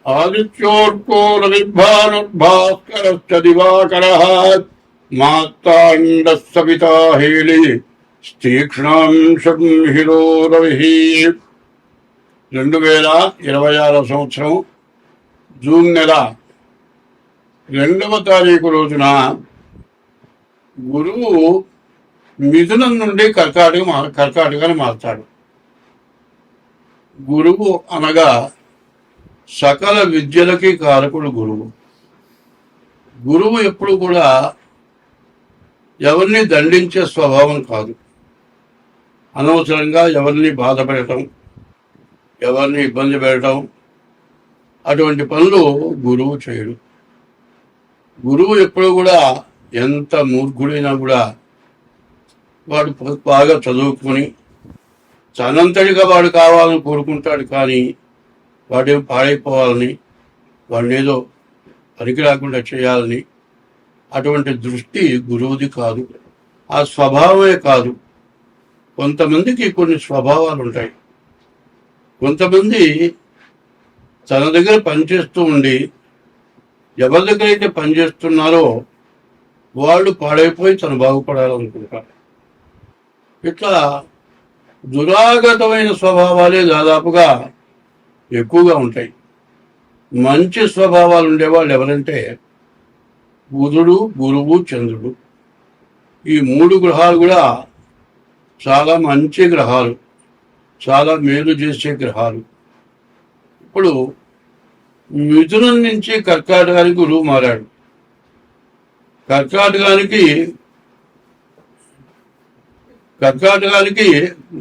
ఆదిత్యోర్కో రవిర్భానుర్భాస్కరశ్చ దివాకరః మార్తాండః Savitha హేళి తీక్ష్ణాంశం hero రవిః. 2026 సంవత్సరం June నెల 2వ తారీఖు రోజున గురువు మిథునం నుండి కర్కాటకాన్ని మారుతాడు. గురువు అనగా సకల విద్యలకి కారకుడు గురువు. గురువు ఎప్పుడు కూడా ఎవరిని దండించే స్వభావం కాదు. అనవసరంగా ఎవరిని బాధ పెట్టడం, ఎవరిని ఇబ్బంది పెట్టడం అటువంటి పనులు గురువు చేయడు. గురువు ఎప్పుడు కూడా ఎంత మూర్ఖుడైనా కూడా వాడు బాగా చదువుకొని తనంతటిగా వాడు కావాలని కోరుకుంటాడు. కానీ వాడేం పాడైపోవాలని, వాడిని ఏదో పనికి రాకుండా చేయాలని అటువంటి దృష్టి గురువుది కాదు. ఆ స్వభావమే కాదు. కొంతమందికి కొన్ని స్వభావాలు ఉంటాయి. కొంతమంది తన దగ్గర పనిచేస్తూ ఉండి ఎవరి దగ్గర అయితే పనిచేస్తున్నారో వాళ్ళు పాడైపోయి తను బాగుపడాలనుకుంటారు. ఇట్లా దురాగతమైన స్వభావాలే దాదాపుగా ఎక్కువగా ఉంటాయి. మంచి స్వభావాలు ఉండేవాళ్ళు ఎవరంటే బుధుడు, గురువు, చంద్రుడు. ఈ 3 గ్రహాలు కూడా చాలా మంచి గ్రహాలు, చాలా మేలు చేసే గ్రహాలు. ఇప్పుడు మిథునం నుంచి కర్కాటకానికి గురువు మారాడు. కర్కాటకానికి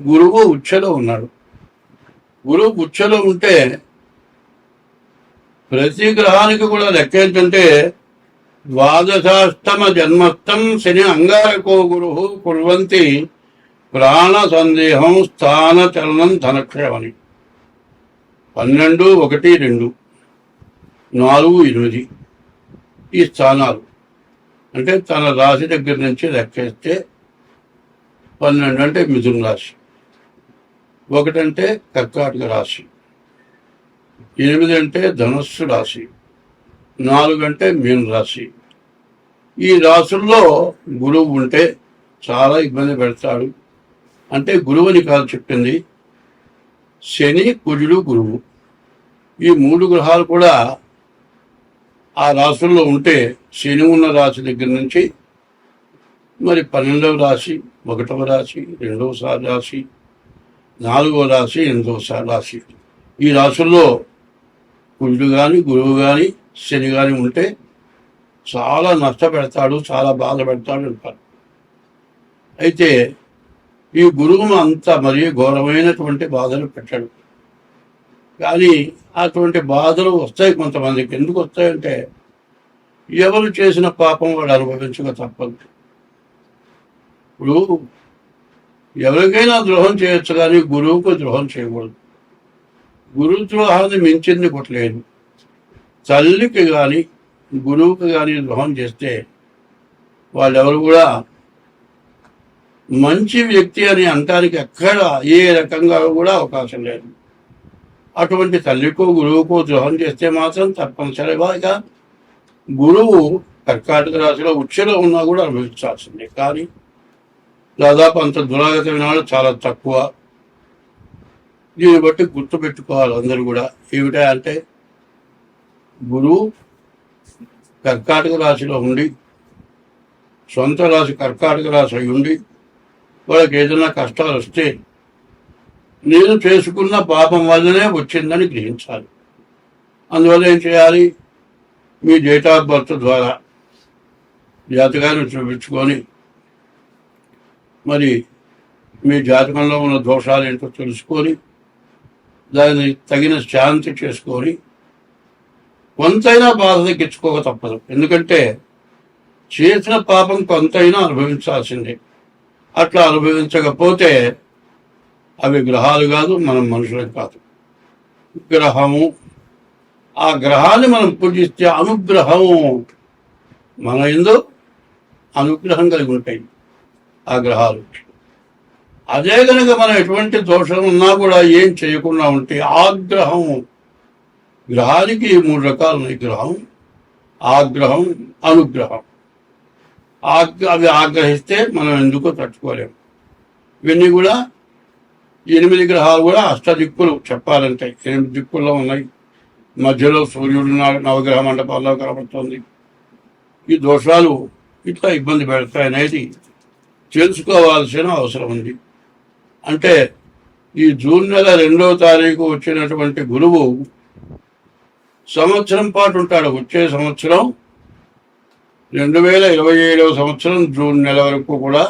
గురువు ఉచ్ఛలో ఉన్నాడు. గురువు ఉచ్ఛలో ఉంటే ప్రతి గ్రహానికి కూడా లెక్క ఏంటంటే ద్వాదశాష్టమ జన్మస్థం శని అంగారకో గురు కుర్వంతి ప్రాణ సందేహం స్థాన చలనం ధనక్షయమని. 12, 1, 2, 4, 8 ఈ స్థానాలు అంటే తన రాశి దగ్గర నుంచి లెక్కేస్తే 12 అంటే మిథున రాశి, 1 అంటే కర్కాటక రాశి, 8 అంటే ధనుస్సు రాశి, 4 అంటే మీన రాశి. ఈ రాశుల్లో గురువు ఉంటే చాలా ఇబ్బంది పెడతాడు. అంటే గురువుని కాదు చెప్పింది, శని, కుజుడు, గురువు ఈ 3 గ్రహాలు కూడా ఆ రాశుల్లో ఉంటే శని ఉన్న రాశి దగ్గర నుంచి మరి 12వ రాశి, 1వ రాశి, 2వ రాశి, 4వ రాశి, 8వ రాశి ఈ రాశుల్లో కుజుడు కానీ, గురువు కానీ, శని కానీ ఉంటే చాలా నష్టపెడతాడు, చాలా బాధ పెడతాడు అంటారు. అయితే ఈ గురువును అంత మరీ ఘోరమైనటువంటి బాధలు పెట్టాడు. కానీ అటువంటి బాధలు వస్తాయి కొంతమందికి. ఎందుకు వస్తాయంటే ఎవరు చేసిన పాపం వాడు అనుభవించక తప్పదు. ఇప్పుడు ఎవరికైనా ద్రోహం చేయొచ్చు కానీ గురువుకు ద్రోహం చేయకూడదు. గురు ద్రోహాన్ని మించింది కొట్టలేదు. తల్లికి కానీ గురువుకి కానీ ద్రోహం చేస్తే వాళ్ళెవరు కూడా మంచి వ్యక్తి అని అనటానికి ఎక్కడ ఏ రకంగా కూడా అవకాశం లేదు. అటువంటి తల్లికో గురువుకో ద్రోహం చేస్తే మాత్రం తప్పనిసరిగా గురువు కర్కాటక రాశిలో ఉచ్ఛలో ఉన్నా కూడా అనుభవించాల్సిందే. కానీ దాదాపు అంత దురాగతమైన వాళ్ళు చాలా తక్కువ. దీన్ని బట్టి గుర్తుపెట్టుకోవాలి అందరూ కూడా. ఏమిటా అంటే గురువు కర్కాటక రాశిలో ఉండి, సొంత రాశి కర్కాటక రాశి అయి ఉండి వాళ్ళకి ఏదైనా కష్టాలు వస్తే నేను చేసుకున్న పాపం వల్లనే వచ్చిందని గ్రహించాలి. అందువల్ల ఏం చేయాలి? మీ డేట్ ఆఫ్ బర్త్ ద్వారా జాతకాన్ని చూపించుకొని మరి మీ జాతకంలో ఉన్న దోషాలు ఏంటో తెలుసుకొని దాన్ని తగిన శాంతి చేసుకొని కొంతైనా బాధ తగ్గించుకోక తప్పదు. ఎందుకంటే చేసిన పాపం కొంతైనా అనుభవించాల్సిందే. అట్లా అనుభవించకపోతే అవి గ్రహాలు కాదు, మనం మనుషులం కాదు. గ్రహము, ఆ గ్రహాన్ని మనం పూజిస్తే అనుగ్రహము మన యందు అనుగ్రహం కలిగి ఉంటాయి ఆ గ్రహాలు. అదే కనుక మనం ఎటువంటి దోషం ఉన్నా కూడా ఏం చేయకుండా ఉంటే ఆగ్రహం గ్రహానికి 3 రకాలు ఉన్నాయి. గ్రహం, ఆగ్రహం, అనుగ్రహం. అవి ఆగ్రహిస్తే మనం ఎందుకో తట్టుకోలేము. ఇవన్నీ కూడా 8 గ్రహాలు కూడా అష్టదిక్కులు చెప్పాలంటే 8 దిక్కుల్లో ఉన్నాయి. మధ్యలో సూర్యుడు నవగ్రహ మండపాల్లో కనబడుతుంది. ఈ దోషాలు ఇట్లా ఇబ్బంది పెడతాయి అనేది తెలుసుకోవాల్సిన అవసరం ఉంది. అంటే ఈ జూన్ నెల 2వ తారీఖు వచ్చినటువంటి గురువు సంవత్సరం పాటు ఉంటాడు. వచ్చే సంవత్సరం 2027వ సంవత్సరం జూన్ నెల వరకు కూడా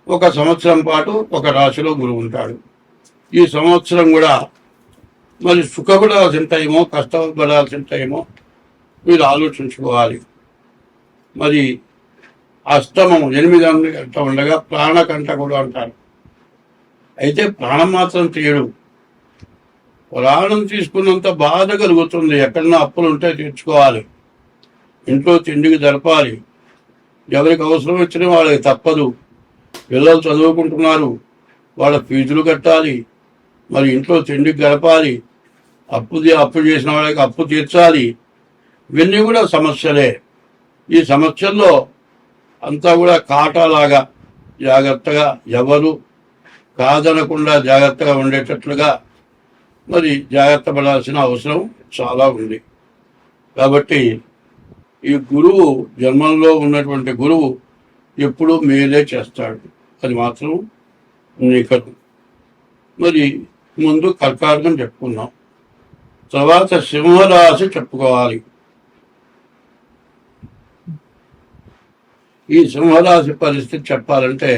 1 సంవత్సరం పాటు ఒక రాశిలో గురువు ఉంటాడు. ఈ సంవత్సరం కూడా మరి సుఖపడాల్సిన టైమో కష్టపడాల్సిన టైమో మీరు ఆలోచించుకోవాలి. మరి అష్టమం 8 గంట ఉండగా ప్రాణకంటకుడు అంటారు. అయితే ప్రాణం మాత్రం తీయడు. ప్రాణం తీసుకున్నంత బాధ కలుగుతుంది. ఎక్కడన్నా అప్పులు ఉంటే తీర్చుకోవాలి, ఇంట్లో తిండికి జరపాలి, ఎవరికి అవసరం వచ్చినా వాళ్ళకి తప్పదు. పిల్లలు చదువుకుంటున్నారు, వాళ్ళ ఫీజులు కట్టాలి, మరి ఇంట్లో తిండికి గడపాలి, అప్పు చేసిన వాళ్ళకి అప్పు తీర్చాలి. ఇవన్నీ కూడా సమస్యలే. ఈ సమస్యల్లో అంతా కూడా కాటాలాగా జాగ్రత్తగా ఎవరు కాదనకుండా జాగ్రత్తగా ఉండేటట్లుగా మరి జాగ్రత్త పడాల్సిన అవసరం చాలా ఉంది. కాబట్టి ఈ గురువు జన్మంలో ఉన్నటువంటి గురువు ఎప్పుడూ మేలే చేస్తాడు, అది మాత్రం నికటం. మరి ముందు కర్కాటకం చెప్పుకున్నాం, తర్వాత సింహరాశి చెప్పుకోవాలి. ఈ సింహరాశి పరిస్థితి చెప్పాలంటే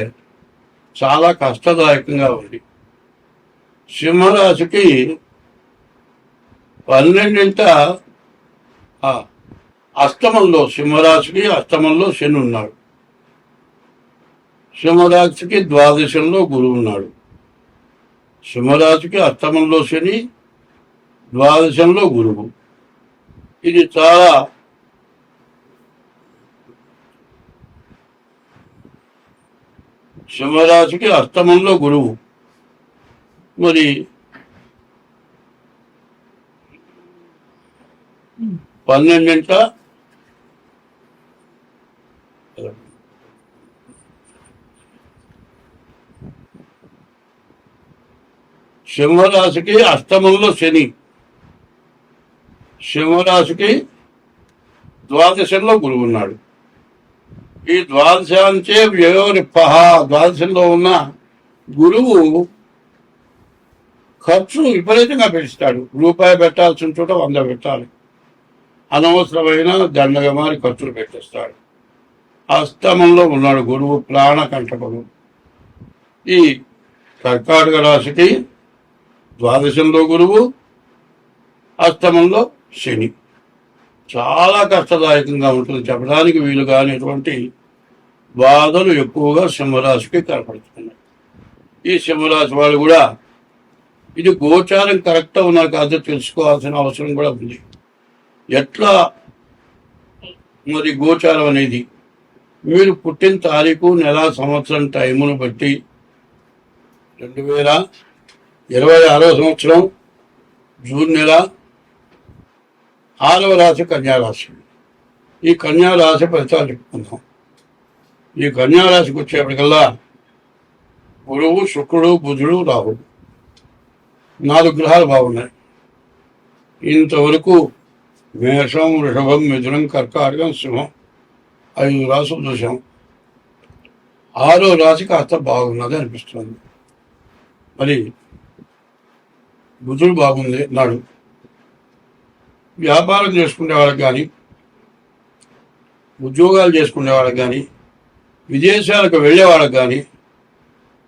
చాలా కష్టదాయకంగా ఉంది. సింహరాశికి 12వ అష్టమంలో, సింహరాశికి అష్టమంలో శని ఉన్నాడు. సింహరాశికి ద్వాదశంలో గురువు ఉన్నాడు. సింహరాశికి అష్టమంలో శని, ద్వాదశంలో గురువు. ఇది చాలా సింహరాశికి అష్టమంలో గురువు. మరి 12వ సింహరాశికి అష్టమంలో శని, సింహరాశికి ద్వాదశంలో గురువు ఉన్నాడు. ఈ ద్వాదశాంచే వ్యయోరిప్పహ, ద్వాదశంలో ఉన్న గురువు ఖర్చు విపరీతంగా పెంచుతాడు. రూపాయి పెట్టాల్సిన చోట 100 పెట్టాలి. అనవసరమైన దండగమారి ఖర్చులు పెట్టేస్తాడు. అష్టమంలో ఉన్నాడు గురువు, ప్రాణకంటకుడు. ఈ కర్కాటక రాశికి ద్వాదశంలో గురువు, అష్టమంలో శని. చాలా కష్టదాయకంగా ఉంటుంది, చెప్పడానికి వీలు కానిటువంటి బాధలు ఎక్కువగా సింహరాశికి కనపడుతున్నాయి. ఈ సింహరాశి వాళ్ళు కూడా ఇది గోచారం కరెక్ట్గా ఉన్నా కాదో తెలుసుకోవాల్సిన అవసరం కూడా ఉంది. ఎట్లా మరి గోచారం అనేది మీరు పుట్టిన తారీఖు, నెల, సంవత్సరం, టైమును బట్టి 2026వ సంవత్సరం జూన్ నెల 6వ రాశి కన్యారాశి. ఈ కన్యారాశి ఫలితాలు చెప్పుకుందాం. ఈ కన్యారాశికి వచ్చేప్పటికల్లా గురువు, శుక్రుడు, బుధుడు, రాహుడు 4 గ్రహాలు బాగున్నాయి. ఇంతవరకు మేషం, వృషభం, మిథునం, కర్కాటకం, సింహం 5 రాశులు చూసాం. 6వ రాశి కాస్త బాగున్నది అనిపిస్తుంది. మరి బుధుడు బాగుంది నాడు. వ్యాపారం చేసుకునే వాళ్ళకి కానీ, ఉద్యోగాలు చేసుకునే వాళ్ళకి కానీ, విదేశాలకు వెళ్ళే వాళ్ళకి కానీ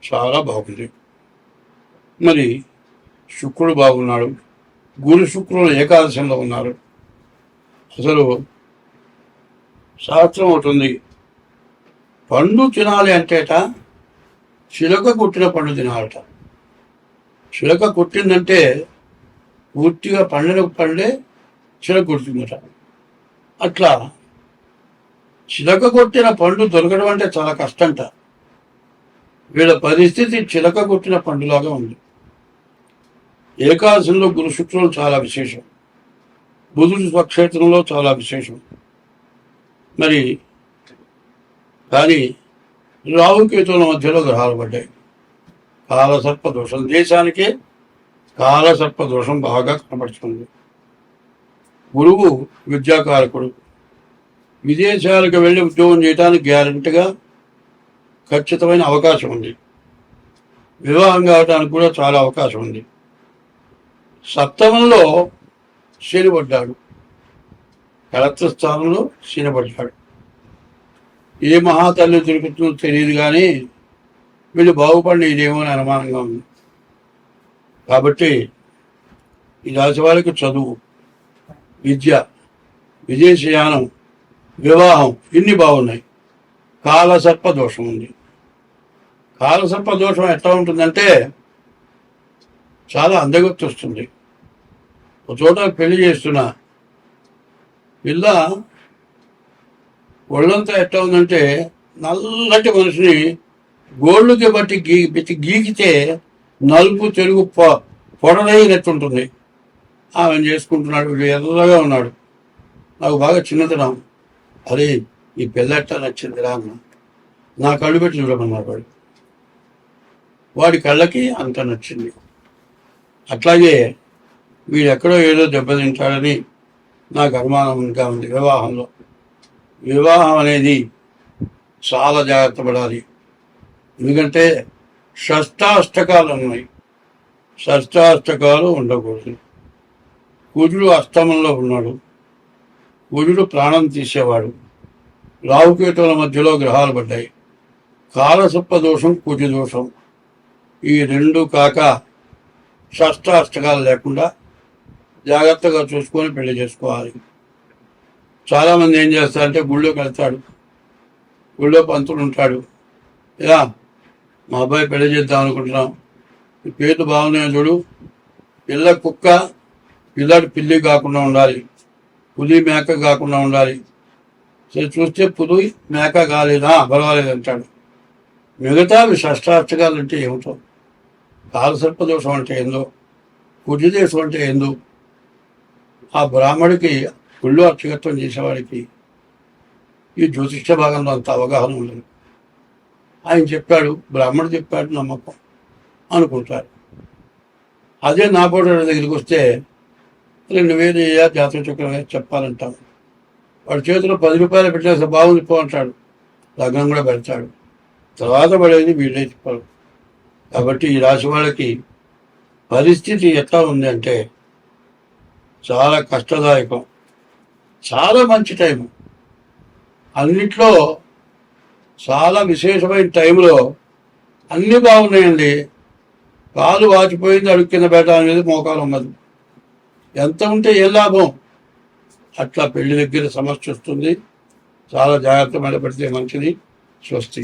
చాలా బాగుంది. మరి శుక్రుడు బాగున్నాడు. గురు శుక్రుడు ఏకాదశంలో ఉన్నారు. అసలు శాస్త్రం ఉంటుంది, పండు తినాలి అంటేట చిలక కొట్టిన పండు తినాలట. చిలక కొట్టిందంటే పూర్తిగా పండిన పండే చిలక కొట్టిందట. అట్లా చిలక కొట్టిన పండు దొరకడం అంటే చాలా కష్టంట. వీళ్ళ పరిస్థితి చిలక కొట్టిన పండులాగా ఉంది. ఏకాదశంలో గురు శుక్రులు చాలా విశేషం. బుధుడు స్వక్షేత్రంలో చాలా విశేషం. మరి కానీ రాహుకేతువుల మధ్యలో గ్రహాలు పడ్డాయి. కాలసర్ప దోషం, దేశానికే కాలసర్ప దోషం బాగా కనబడుతుంది. గురువు విద్యాకారకుడు, విదేశాలకు వెళ్ళి ఉద్యోగం చేయడానికి గ్యారెంటీగా ఖచ్చితమైన అవకాశం ఉంది. వివాహం కావడానికి కూడా చాలా అవకాశం ఉంది. సప్తమంలో శని పడ్డాడు, కలత్ర స్థానంలో శని పడ్డాడు. ఏ మహాతల్లి దొరుకుతుందో తెలియదు, కానీ వీళ్ళు బాగుపడిన ఇదేమో అని అనుమానంగా ఉంది. కాబట్టి ఈ రాశి వారికి చదువు, విద్య, విదేశయానం, వివాహం ఇన్ని బాగున్నాయి. కాలసర్ప దోషం ఉంది. కాలసర్ప దోషం ఎట్లా ఉంటుందంటే చాలా అందగొత్తి వస్తుంది. ఒక చోట పెళ్లి చేస్తున్నా పిల్ల ఒళ్ళంతా ఎట్లా ఉందంటే నల్లటి మనిషిని గోళ్ళకి బట్టి గీకితే నలుపు తెలుగు పొడనైనట్టుంటుంది. ఆమె చేసుకుంటున్నాడు, వీడు ఎర్రగా ఉన్నాడు. నాకు బాగా చిన్నతనం. అరే ఈ పిల్లట్ట నచ్చిందిరా అన్న. నా కళ్ళు పెట్టి చూడమన్నాడు వాడు. వాడి కళ్ళకి అంత నచ్చింది. అట్లాగే వీడెక్కడో ఏదో దెబ్బతింటాడని నాకు అనుమానం ఇంకా ఉంది. వివాహం అనేది చాలా జాగ్రత్త పడాలి. ఎందుకంటే షష్టాష్టకాలు ఉన్నాయి. షష్టాష్టకాలు ఉండకూడదు. కుజుడు అష్టమంలో ఉన్నాడు. కుజుడు ప్రాణం తీసేవాడు. రాహుకేతువుల మధ్యలో గ్రహాలు పడ్డాయి. కాలసర్ప దోషం, కుజ దోషం, ఈ రెండు కాక షష్టాష్టకాలు లేకుండా జాగ్రత్తగా చూసుకొని పెళ్లి చేసుకోవాలి. చాలామంది ఏం చేస్తారంటే గుళ్ళోకి వెళ్తాడు, గుళ్ళో పంతులు ఉంటాడు. ఇలా మా అబ్బాయి పెళ్లి చేద్దాం అనుకుంటున్నాం, ఈ పేర్లు బాగున్నాయో చూడు, పిల్ల కుక్క పిల్లడి పిల్లి కాకుండా ఉండాలి, పులి మేక కాకుండా ఉండాలి. సరే చూస్తే పులి మేక కాలేదా, పర్వాలేదు అంటాడు. మిగతావి షష్టాష్టకాలు అంటే ఏమిటో, కాలసర్ప దోషం అంటే ఏందో, కుజదేశం అంటే ఏందో ఆ బ్రాహ్మడికి గుళ్ళు అర్చకత్వం చేసేవాడికి ఈ జ్యోతిష్య భాగంలో అంత అవగాహన ఉండదు. ఆయన చెప్పాడు, బ్రాహ్మడు చెప్పాడు, నమ్మకం అనుకుంటారు. అదే నా పోటీ దగ్గరికి వస్తే 2000 జాతక చక్రం చెప్పాలంటాం. వాడి చేతిలో 10 రూపాయలు పెట్టేస్తే బాగుంది పో అంటాడు. లగ్నం కూడా పెడతాడు. తర్వాత పడేది వీళ్ళే చెప్పారు. కాబట్టి ఈ రాశి వాళ్ళకి పరిస్థితి ఎట్లా ఉంది అంటే చాలా కష్టదాయకం, చాలా మంచి టైం. అన్నిట్లో చాలా విశేషమైన టైంలో అన్నీ బాగున్నాయండి. కాలు వాచిపోయింది, అడుగు కింద పెట్టడం అనేది మోకాలు ఉన్నది. ఎంత ఉంటే ఏ లాభం? అట్లా పెళ్లి దగ్గర సమస్య వస్తుంది. చాలా జాగ్రత్త పడితే మంచిది. స్వస్తి.